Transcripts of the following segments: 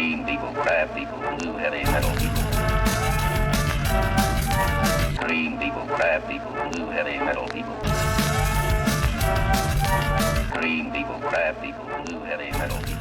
Green people, crab people, blue heavy metal people. Green people, crab people, blue heavy metal people. Green people, crab people, blue heavy metal people.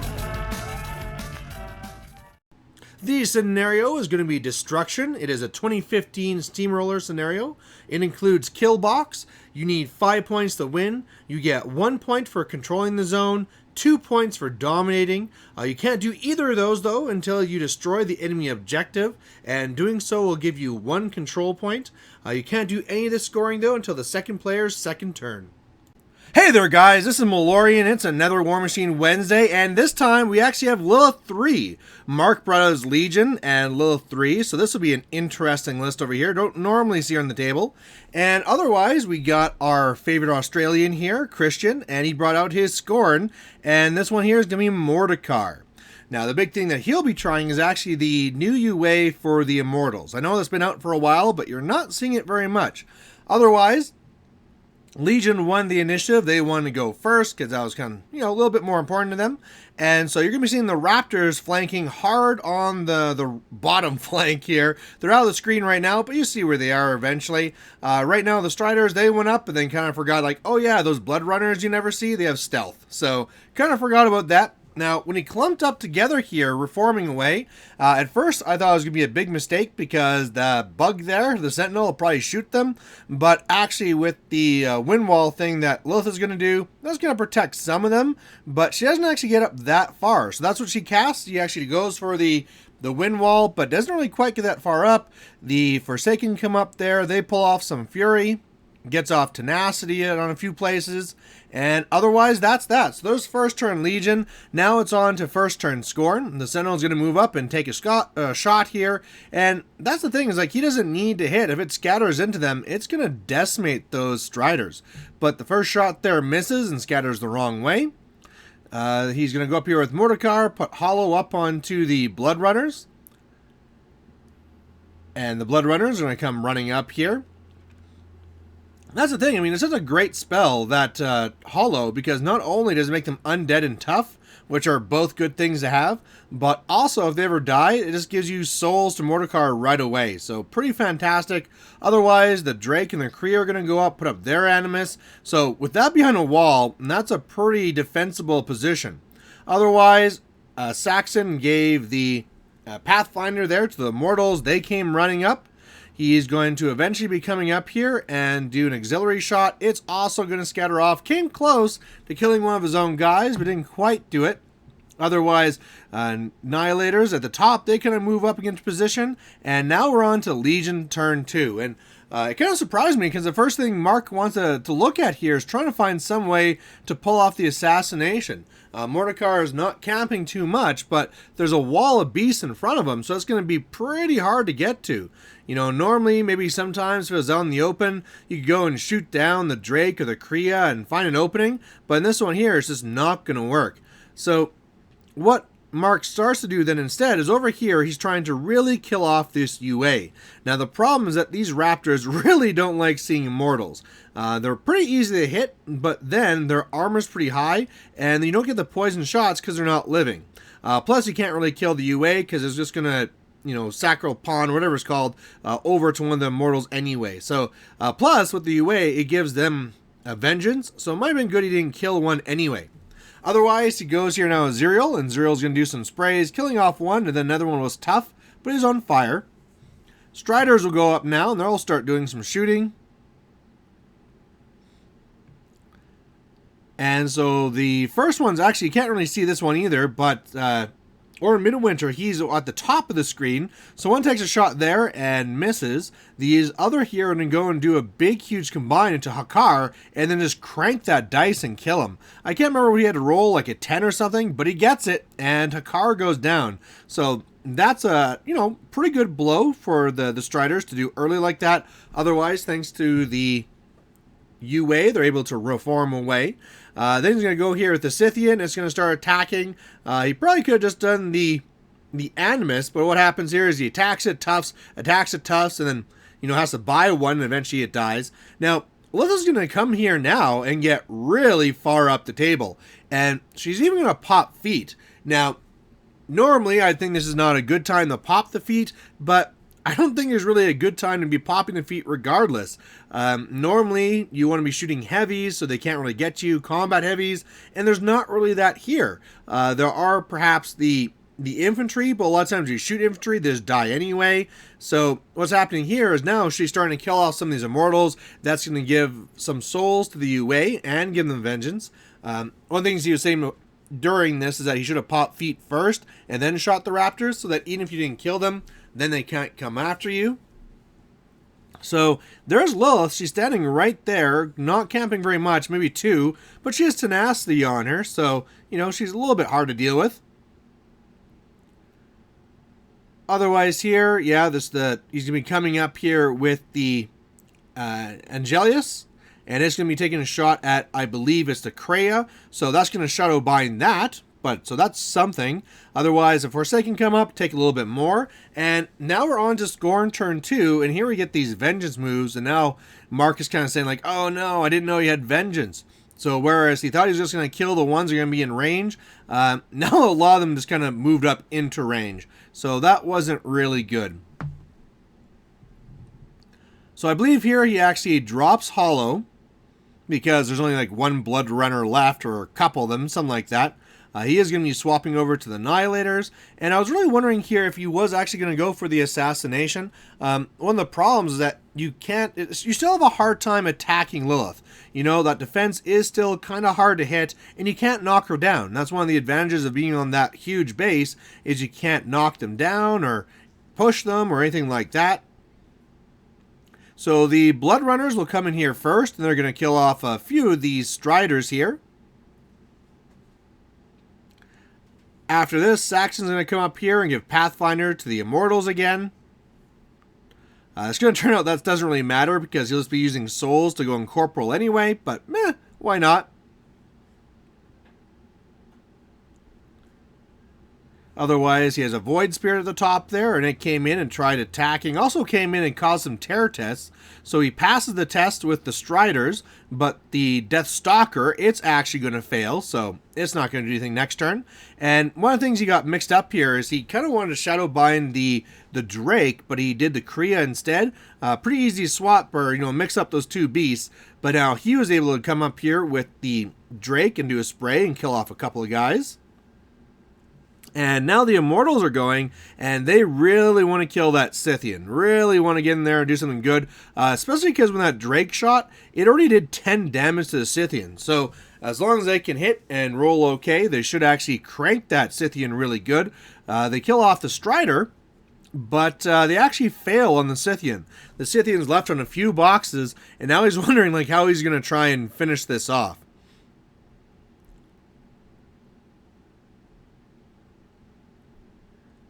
The scenario is going to be Destruction. It is a 2015 Steamroller scenario. It includes Kill Box. You need 5 points to win. You get 1 point for controlling the zone, 2 points for dominating. You can't do either of those, though, until you destroy the enemy objective, and doing so will give you 1 control point. You can't do any of the scoring, though, until the second player's second turn. Hey there, guys, this is Malorian. It's another War Machine Wednesday, and this time we actually have Lylyth3. Mark brought out his Legion and Lylyth3, so this will be an interesting list over here. Don't normally see her on the table. And otherwise, we got our favorite Australian here, Christian, and he brought out his Scorn, and this one here is going to be Mordikaar. Now, the big thing that he'll be trying is actually the new UA for the Immortals. I know that's been out for a while, but you're not seeing it very much. Otherwise, Legion won the initiative. They wanted to go first because that was kind of, a little bit more important to them. And so you're going to be seeing the Raptors flanking hard on the bottom flank here. They're out of the screen right now, but you see where they are eventually. Right now, the Striders, they went up and then kind of forgot, like, oh yeah, those Blood Runners you never see, they have stealth. So kind of forgot about that. Now, when he clumped up together here, reforming away, at first I thought it was going to be a big mistake because the bug there, the Sentinel, will probably shoot them. But actually with the wind wall thing that Lylyth is going to do, that's going to protect some of them. But she doesn't actually get up that far. So that's what she casts. She actually goes for the wind wall, but doesn't really quite get that far up. The Forsaken come up there. They pull off some Fury. Gets off Tenacity on a few places, and otherwise that's that. So there's first turn Legion. Now it's on to first turn Scorn. The Sentinel's going to move up and take a shot here, and that's the thing, is like he doesn't need to hit. If it scatters into them, it's going to decimate those Striders. But the first shot there misses and scatters the wrong way. He's going to go up here with Mordikaar, put Hollow up onto the Blood Runners, and the Blood Runners are going to come running up here. That's the thing, I mean, it's such a great spell, that Hollow, because not only does it make them undead and tough, which are both good things to have, but also if they ever die, it just gives you souls to Mordikaar right away. So pretty fantastic. Otherwise, the Drake and the Kree are going to go up, put up their Animus. So with that behind a wall, that's a pretty defensible position. Otherwise, Saxon gave the Pathfinder there to the Immortals. They came running up. He's going to eventually be coming up here and do an auxiliary shot. It's also going to scatter off. Came close to killing one of his own guys, but didn't quite do it. Otherwise, Annihilators at the top, they kind of move up against position. And now we're on to Legion turn 2. And it kind of surprised me because the first thing Mark wants to look at here is trying to find some way to pull off the assassination. Mordikaar is not camping too much, but there's a wall of beasts in front of him, so it's going to be pretty hard to get to. Normally, maybe sometimes if it was out in the open, you could go and shoot down the Drake or the Kriya and find an opening, but in this one here, it's just not going to work. So what Mark starts to do then instead is over here, he's trying to really kill off this UA. Now the problem is that these Raptors really don't like seeing Immortals. They're pretty easy to hit, but then their armor's pretty high, and you don't get the poison shots because they're not living. Plus you can't really kill the UA because it's just going to, sacral pawn, whatever it's called, over to one of the Immortals anyway. So plus with the UA, it gives them a vengeance, so it might have been good he didn't kill one anyway. Otherwise, he goes here now with Zerial, and Zerial's going to do some sprays, killing off one, and then another one was tough, but he's on fire. Striders will go up now, and they'll start doing some shooting. And so the first one's actually, you can't really see this one either, but or in Midwinter, he's at the top of the screen. So one takes a shot there and misses. These other here are going to go and do a big, huge combine into Hakar and then just crank that dice and kill him. I can't remember if he had to roll like a 10 or something, but he gets it and Hakar goes down. So that's a, pretty good blow for the Striders to do early like that. Otherwise, thanks to the UA, they're able to reform away. Then he's going to go here with the Scythian. It's going to start attacking. He probably could have just done the Animus, but what happens here is he attacks it, toughs, and then, has to buy one, and eventually it dies. Now, Lylyth's going to come here now and get really far up the table, and she's even going to pop feet. Now, Normally, I think this is not a good time to pop the feet, but I don't think there's really a good time to be popping the feet regardless. Normally, you want to be shooting heavies, so they can't really get you, combat heavies, and there's not really that here. There are perhaps the infantry, but a lot of times you shoot infantry, they just die anyway. So what's happening here is now she's starting to kill off some of these immortals. That's going to give some souls to the UA and give them vengeance. One of the things he was saying during this is that he should have popped feet first and then shot the raptors, so that even if you didn't kill them, then they can't come after you. So there's Lylyth. She's standing right there, not camping very much, maybe 2, but she has tenacity on her, so, you know, she's a little bit hard to deal with. Otherwise here, yeah, he's going to be coming up here with the Angelius, and it's going to be taking a shot at, I believe it's the Kreia, so that's going to shadow bind that, but so that's something. Otherwise, if Forsaken come up, take a little bit more, and now we're on to Scorn turn 2, and here we get these Vengeance moves, and now Mark is kind of saying like, oh no, I didn't know you had Vengeance. So whereas he thought he was just going to kill the ones that are going to be in range, now a lot of them just kind of moved up into range. So that wasn't really good. So I believe here he actually drops Hollow, because there's only like one Blood Runner left, or a couple of them, something like that. He is going to be swapping over to the Annihilators, and I was really wondering here if he was actually going to go for the Assassination. One of the problems is that you still have a hard time attacking Lylyth. You know, that defense is still kind of hard to hit, and you can't knock her down. That's one of the advantages of being on that huge base, is you can't knock them down, or push them, or anything like that. So the Blood Runners will come in here first, and they're going to kill off a few of these Striders here. After this, Saxon's going to come up here and give Pathfinder to the Immortals again. It's going to turn out that doesn't really matter, because he'll just be using souls to go in Corporal anyway, but meh, why not? Otherwise, he has a Void Spirit at the top there, and it came in and tried attacking. Also came in and caused some terror tests. So he passes the test with the Striders, but the Death Stalker, it's actually going to fail, so it's not going to do anything next turn. And one of the things he got mixed up here is he kind of wanted to Shadow Bind the Drake, but he did the Kreia instead. Pretty easy swap, or, you know, mix up those two beasts. But now he was able to come up here with the Drake and do a spray and kill off a couple of guys. And now the Immortals are going, and they really want to kill that Scythian. Really want to get in there and do something good. Especially because when that Drake shot, it already did 10 damage to the Scythian. So as long as they can hit and roll okay, they should actually crank that Scythian really good. They kill off the Strider, but they actually fail on the Scythian. The Scythian's left on a few boxes, and now he's wondering like how he's going to try and finish this off.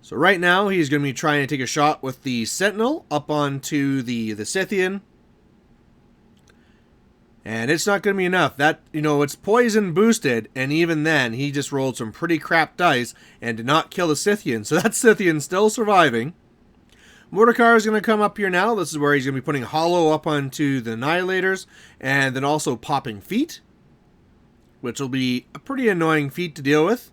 So right now, he's going to be trying to take a shot with the Sentinel up onto the Scythian. And it's not going to be enough. That, you know, it's poison boosted, and even then, he just rolled some pretty crap dice and did not kill the Scythian. So that Scythian's still surviving. Mordikaar is going to come up here now. This is where he's going to be putting Hollow up onto the Annihilators, and then also popping feet, which will be a pretty annoying feat to deal with.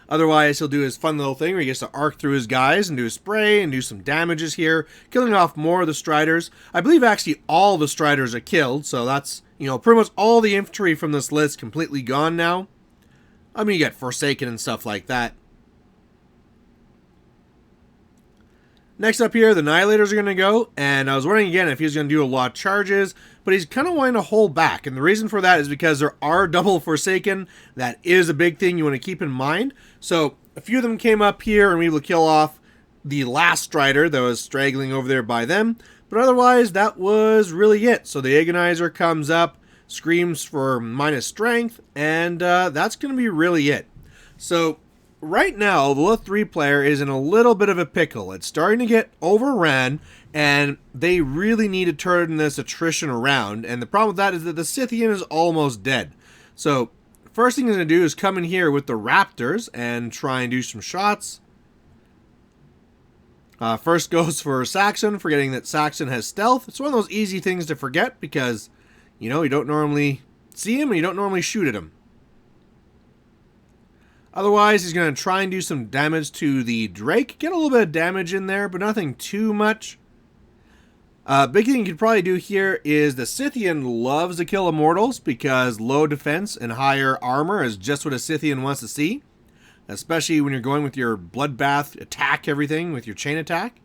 Otherwise, he'll do his fun little thing where he gets to arc through his guys and do a spray and do some damages here, killing off more of the Striders. I believe actually all the Striders are killed, so that's, you know, pretty much all the infantry from this list completely gone now. I mean, you get Forsaken and stuff like that. Next up here, the Annihilators are going to go, and I was wondering again if he was going to do a lot of charges, but he's kind of wanting to hold back, and the reason for that is because there are double Forsaken. That is a big thing you want to keep in mind. So a few of them came up here and we will kill off the last Strider that was straggling over there by them, but otherwise that was really it. So the Agonizer comes up, screams for minus strength, and that's going to be really it. So right now, the Lylyth3 player is in a little bit of a pickle. It's starting to get overran, and they really need to turn this attrition around. And the problem with that is that the Scythian is almost dead. So, first thing he's going to do is come in here with the Raptors and try and do some shots. First goes for Saxon, forgetting that Saxon has stealth. It's one of those easy things to forget because, you know, you don't normally see him and you don't normally shoot at him. Otherwise, he's going to try and do some damage to the Drake. Get a little bit of damage in there, but nothing too much. Big thing you could probably do here is the Scythian loves to kill Immortals because low defense and higher armor is just what a Scythian wants to see. Especially when you're going with your Bloodbath attack everything with your chain attack.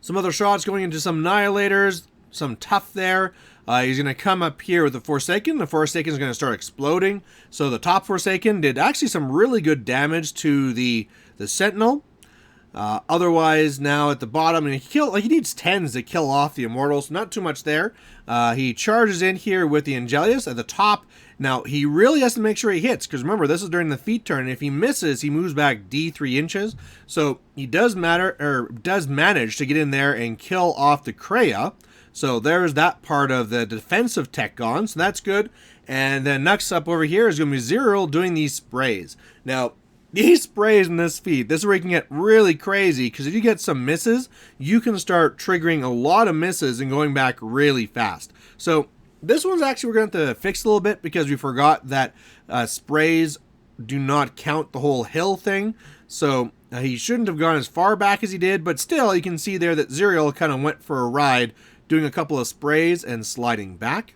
Some other shots going into some Annihilators, some tough there. He's going to come up here with the Forsaken. The Forsaken is going to start exploding. So the top Forsaken did actually some really good damage to the Sentinel. Otherwise, now at the bottom, and he needs 10s to kill off the Immortals. Not too much there. He charges in here with the Angelius at the top. Now, he really has to make sure he hits, because remember, this is during the feat turn. If he misses, he moves back D3 inches. So he does manage to get in there and kill off the Kreia. So there's that part of the defensive tech gone, so that's good. And then next up over here is going to be Zerial doing these sprays. Now, these sprays in this feat, this is where you can get really crazy, because if you get some misses, you can start triggering a lot of misses and going back really fast. So this one's actually we're going to have to fix a little bit, because we forgot that sprays do not count the whole hill thing. So he shouldn't have gone as far back as he did, but still you can see there that Zerial kind of went for a ride, doing a couple of sprays and sliding back.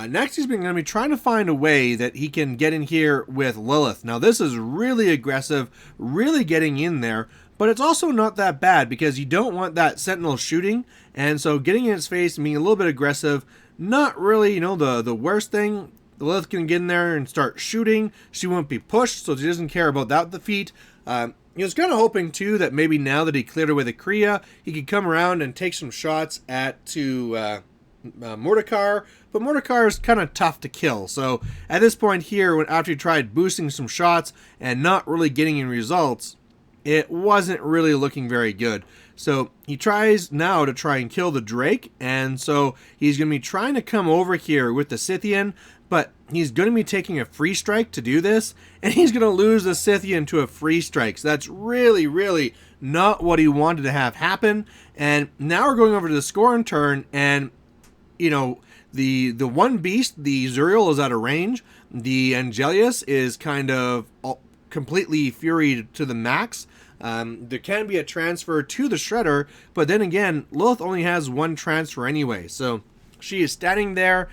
Next, he's going to be trying to find a way that he can get in here with Lylyth. Now, this is really aggressive, really getting in there, but it's also not that bad because you don't want that Sentinel shooting, and so getting in its face and being a little bit aggressive, not really, the worst thing. Lylyth can get in there and start shooting. She won't be pushed, so she doesn't care about that defeat. He was kind of hoping, too, that maybe now that he cleared away the Kreia, he could come around and take some shots to Mordikaar, but Mordikaar is kind of tough to kill. So at this point here, after he tried boosting some shots and not really getting any results, it wasn't really looking very good. So he tries now to try and kill the Drake, and so he's going to be trying to come over here with the Scythian, but he's going to be taking a free strike to do this, and he's going to lose the Scythian to a free strike. So that's really, really not what he wanted to have happen. And now we're going over to the Scorn turn, and the one beast, the Zerial, is out of range. The Angelius is kind of completely furied to the max. There can be a transfer to the Shredder, but then again, Lylyth only has one transfer anyway, so she is standing there.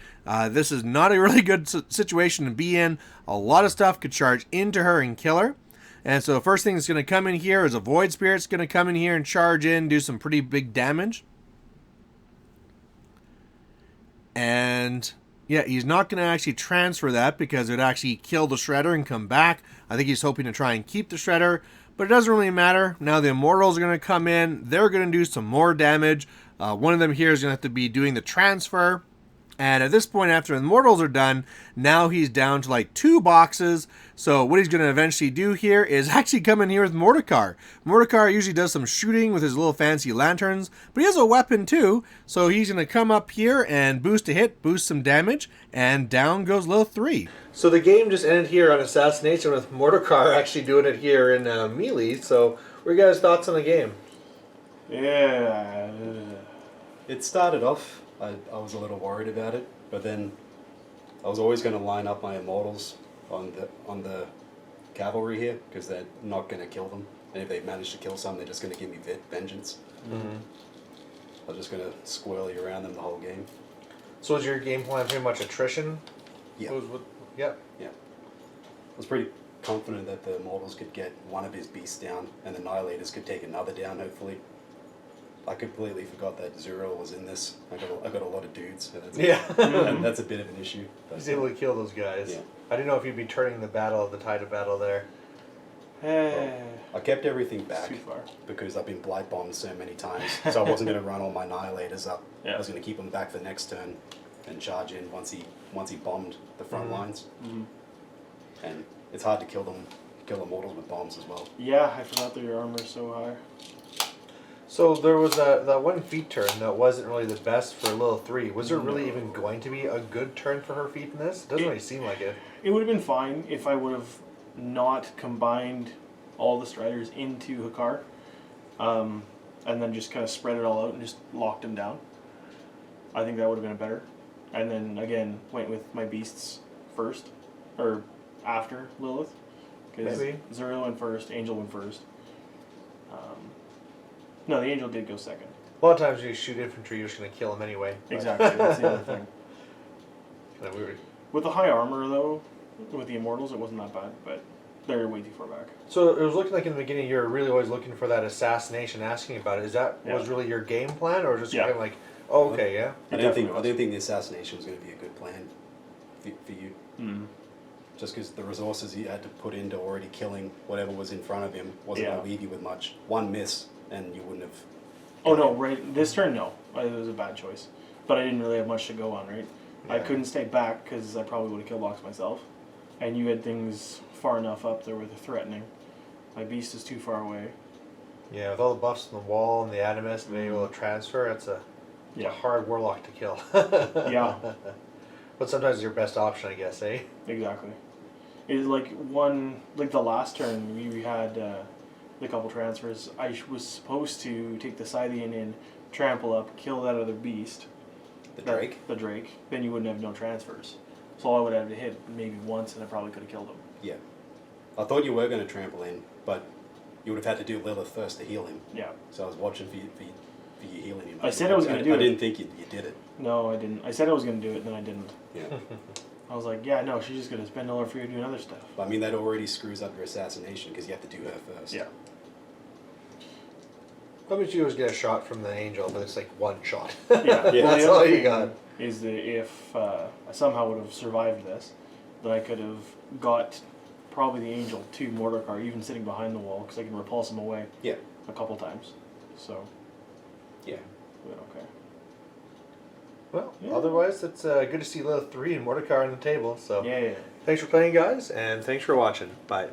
This is not a really good situation to be in. A lot of stuff could charge into her and kill her. And so the first thing that's going to come in here is a Void Spirit's going to come in here and charge in, do some pretty big damage. And yeah, he's not going to actually transfer that because it would actually kill the Shredder and come back. I think he's hoping to try and keep the Shredder, but it doesn't really matter. Now the Immortals are going to come in. They're going to do some more damage. One of them here is going to have to be doing the transfer. And at this point, after the Immortals are done, now he's down to like 2 boxes. So what he's going to eventually do here is actually come in here with Mordikaar. Mordikaar usually does some shooting with his little fancy lanterns, but he has a weapon too. So he's going to come up here and boost a hit, boost some damage, and down goes Lylyth3. So the game just ended here on Assassination with Mordikaar actually doing it here in Melee. So what are you guys' thoughts on the game? Yeah, it started off, I was a little worried about it, but then I was always going to line up my Immortals on the cavalry here, because they're not going to kill them, and if they manage to kill some, they're just going to give me vengeance. Mm-hmm. I was just going to squirrely around them the whole game. So was your game plan pretty much attrition? Yeah. Yeah. Yeah. I was pretty confident that the Immortals could get one of his beasts down, and the Annihilators could take another down, hopefully. I completely forgot that Zerial was in this. I got a lot of dudes. And and that's a bit of an issue. He's able to kill those guys. Yeah. I didn't know if you'd be turning the tide of battle there. Well, I kept everything back because I've been blight bombed so many times, so I wasn't going to run all my Annihilators up. Yeah. I was going to keep them back for the next turn and charge in once he bombed the front lines. Mm-hmm. And it's hard to kill Immortals with bombs as well. Yeah, I forgot that your armor's so high. So there was that one feat turn that wasn't really the best for Lylyth3. Was there really even going to be a good turn for her feat in this? It doesn't really seem like it. It would have been fine if I would have not combined all the Striders into Hakar, and then just kind of spread it all out and just locked him down. I think that would have been better. And then again went with my beasts first, or after Lylyth. Because Maybe. Zuriel went first, Angel went first. No, the Angel did go second. A lot of times you shoot infantry, you're just going to kill them anyway. Exactly, that's the other thing. Kind of weird. With the high armor, though, with the Immortals, it wasn't that bad, but they're way too far back. So it was looking like in the beginning you were really always looking for that assassination, asking about it. Is that Yeah. was really your game plan, or just Yeah. kind of like, oh, okay, yeah? I didn't definitely think the assassination was going to be a good plan for you. Mm. Just because the resources you had to put into already killing whatever was in front of him wasn't Yeah. going to leave you with much. One miss and you wouldn't have. Oh no, right, this turn, no. It was a bad choice. But I didn't really have much to go on, right? I Yeah. couldn't stay back because I probably would have killed boxed myself. And you had things far enough up there where they're threatening. My beast is too far away. Yeah, with all the buffs on the wall and the animus and being able to transfer, it's a hard warlock to kill. Yeah. But sometimes it's your best option, I guess, eh? Exactly. It's like the last turn we had the couple transfers. I was supposed to take the Scythian in, trample up, kill that other beast. The Drake? The Drake. Then you wouldn't have no transfers. So I would have to hit maybe once and I probably could have killed him. Yeah. I thought you were going to trample in, but you would have had to do Lylyth first to heal him. Yeah. So I was watching for you healing him. I said I was gonna do it. I didn't think you did it. No, I didn't. I said I was going to do it, and then I didn't. Yeah. I was like, yeah, no, she's just going to spend all her free doing other stuff. But I mean, that already screws up your assassination because you have to do her first. Yeah. How about you always get a shot from the angel, but it's like one shot. Yeah. Yeah, Well, that's the all other you thing got. is that if I somehow would have survived this, that I could have got probably the angel to Mordikaar, even sitting behind the wall, because I can repulse him away Yeah. a couple times. So, Yeah. but okay. Well, Yeah. otherwise, it's good to see Lylyth3 and Mordikaar on the table. So Yeah. thanks for playing, guys, and thanks for watching. Bye.